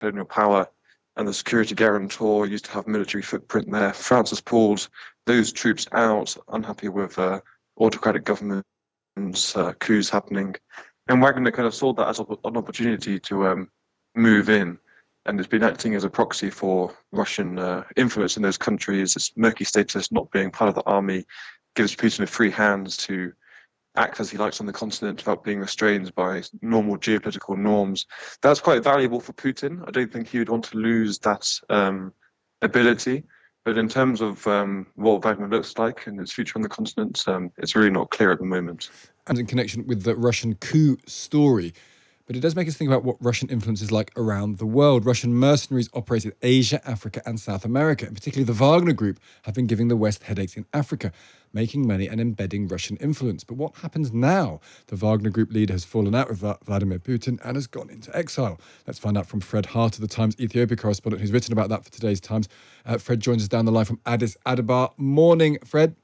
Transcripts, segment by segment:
colonial power and the security guarantor used to have military footprint there. France has pulled those troops out, unhappy with autocratic governments, coups happening. And Wagner kind of saw that as an opportunity to move in, and it's been acting as a proxy for Russian influence in those countries. Its murky status, not being part of the army, gives Putin a free hand to act as he likes on the continent without being restrained by normal geopolitical norms. That's quite valuable for Putin. I don't think he would want to lose that ability. But in terms of what Wagner looks like and its future on the continent, it's really not clear at the moment. And in connection with the Russian coup story, but it does make us think about what Russian influence is like around the world. Russian mercenaries operate in Asia, Africa, and South America. And particularly the Wagner Group have been giving the West headaches in Africa, making money and embedding Russian influence. But what happens now? The Wagner Group leader has fallen out with Vladimir Putin and has gone into exile. Let's find out from Fred Harter, the Times Ethiopia correspondent, who's written about that for today's Times. Fred joins us down the line from Addis Ababa. Morning, Fred.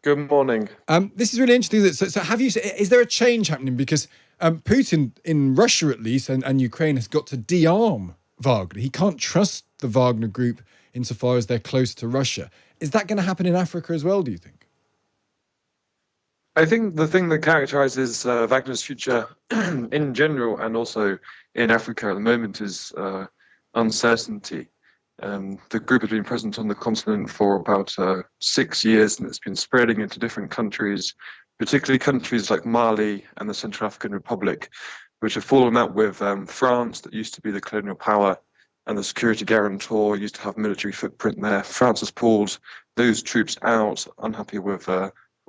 Good morning. This is really interesting. So is there a change happening? Because Putin, in Russia at least, and Ukraine, has got to de-arm Wagner. He can't trust the Wagner Group insofar as they're close to Russia. Is that going to happen in Africa as well, do you think? I think the thing that characterizes Wagner's future in general and also in Africa at the moment is uncertainty. The group has been present on the continent for about 6 years, and it's been spreading into different countries, particularly countries like Mali and the Central African Republic, which have fallen out with France, that used to be the colonial power, and the security guarantor used to have military footprint there. France has pulled those troops out, unhappy with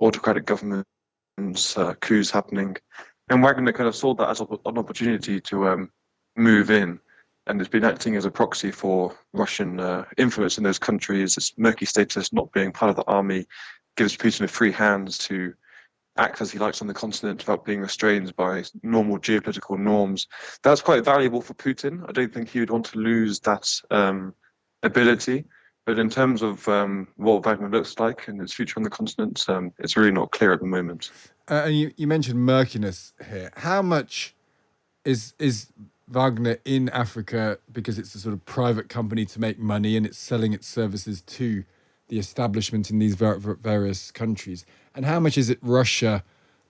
autocratic governments, coups happening. And Wagner kind of saw that as an opportunity to move in, and it's been acting as a proxy for Russian influence in those countries. Its murky status, not being part of the army, gives Putin a free hand to act as he likes on the continent without being restrained by normal geopolitical norms. That's quite valuable for Putin. I don't think he would want to lose that ability. But in terms of what Wagner looks like and its future on the continent, it's really not clear at the moment. And you mentioned murkiness here. How much is Wagner in Africa because it's a sort of private company to make money and it's selling its services to the establishment in these various countries? And how much is it Russia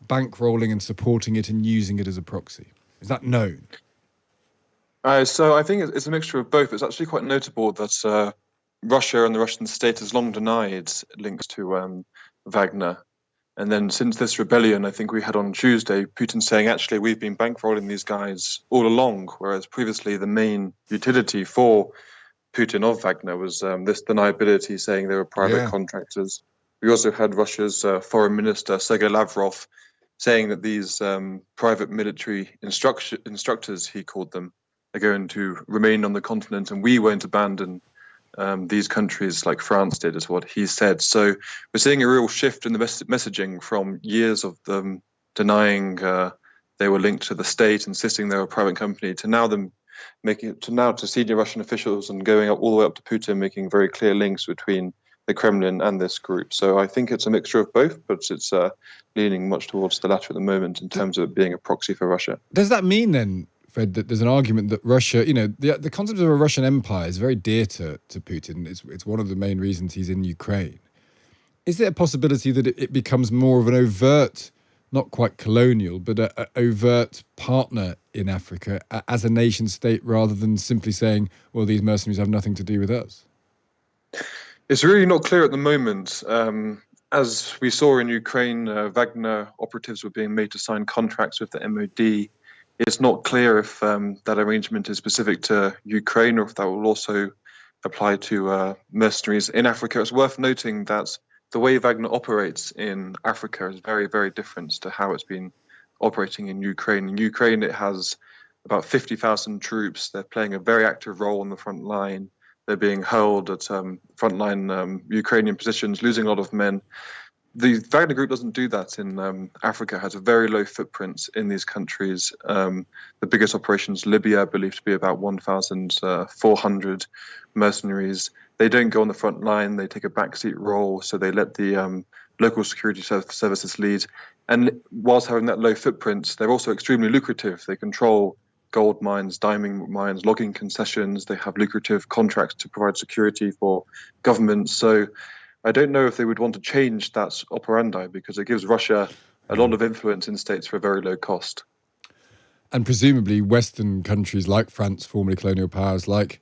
bankrolling and supporting it and using it as a proxy? Is that known? So I think it's a mixture of both. It's actually quite notable that Russia and the Russian state has long denied links to Wagner. And then since this rebellion, I think we had on Tuesday, Putin saying, actually, we've been bankrolling these guys all along, whereas previously the main utility for Putin of Wagner was this deniability, saying they were private contractors. We also had Russia's foreign minister, Sergei Lavrov, saying that these private military instructors, he called them, are going to remain on the continent, and we won't abandon these countries like France did, is what he said. So we're seeing a real shift in the messaging from years of them denying they were linked to the state, insisting they were a private company, to now them making it to senior Russian officials and going up all the way up to Putin, making very clear links between the Kremlin and this group. So I think it's a mixture of both, but it's leaning much towards the latter at the moment in terms of it being a proxy for Russia. Does that mean then, Fred, that there's an argument that Russia, the concept of a Russian empire is very dear to Putin. It's one of the main reasons he's in Ukraine. Is there a possibility that it becomes more of an overt, not quite colonial, but an overt partner in Africa as a nation state, rather than simply saying, well, these mercenaries have nothing to do with us? It's really not clear at the moment. As we saw in Ukraine, Wagner operatives were being made to sign contracts with the MOD. It's not clear if that arrangement is specific to Ukraine or if that will also apply to mercenaries in Africa. It's worth noting that the way Wagner operates in Africa is very, very different to how it's been operating in Ukraine. In Ukraine, it has about 50,000 troops. They're playing a very active role on the front line. They're being hurled at frontline Ukrainian positions, losing a lot of men. The Wagner Group doesn't do that in Africa, has a very low footprint in these countries. The biggest operations, Libya, believed to be about 1,400 mercenaries. They don't go on the front line. They take a backseat role, so they let the local security services lead. And whilst having that low footprint, they're also extremely lucrative. They control gold mines, diamond mines, logging concessions. They have lucrative contracts to provide security for governments. So I don't know if they would want to change that operandi, because it gives Russia a lot of influence in states for a very low cost. And presumably Western countries like France, formerly colonial powers, like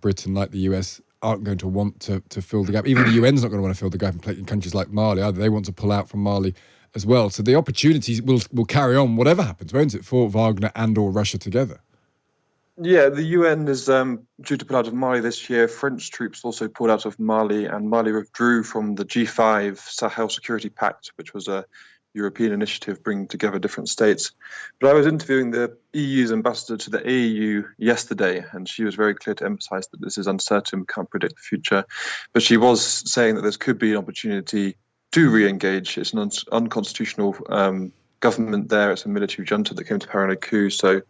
Britain, like the US, aren't going to want to fill the gap. Even the UN's not going to want to fill the gap in countries like Mali either. They want to pull out from Mali as well. So the opportunities will carry on whatever happens, won't it, for Wagner and or Russia together? Yeah, the UN is due to pull out of Mali this year. French troops also pulled out of Mali, and Mali withdrew from the G5 Sahel Security Pact, which was a European initiative bringing together different states. But I was interviewing the EU's ambassador to the AU yesterday, and she was very clear to emphasize that this is uncertain, we can't predict the future. But she was saying that this could be an opportunity to re-engage. It's an unconstitutional government there. It's a military junta that came to power in a coup, so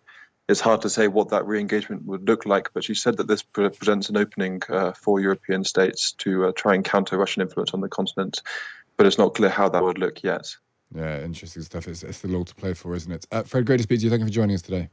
it's hard to say what that re-engagement would look like, but she said that this presents an opening for European states to try and counter Russian influence on the continent, but it's not clear how that would look yet. Yeah, interesting stuff. It's the law to play for, isn't it? Fred, great to speak to you. Thank you for joining us today.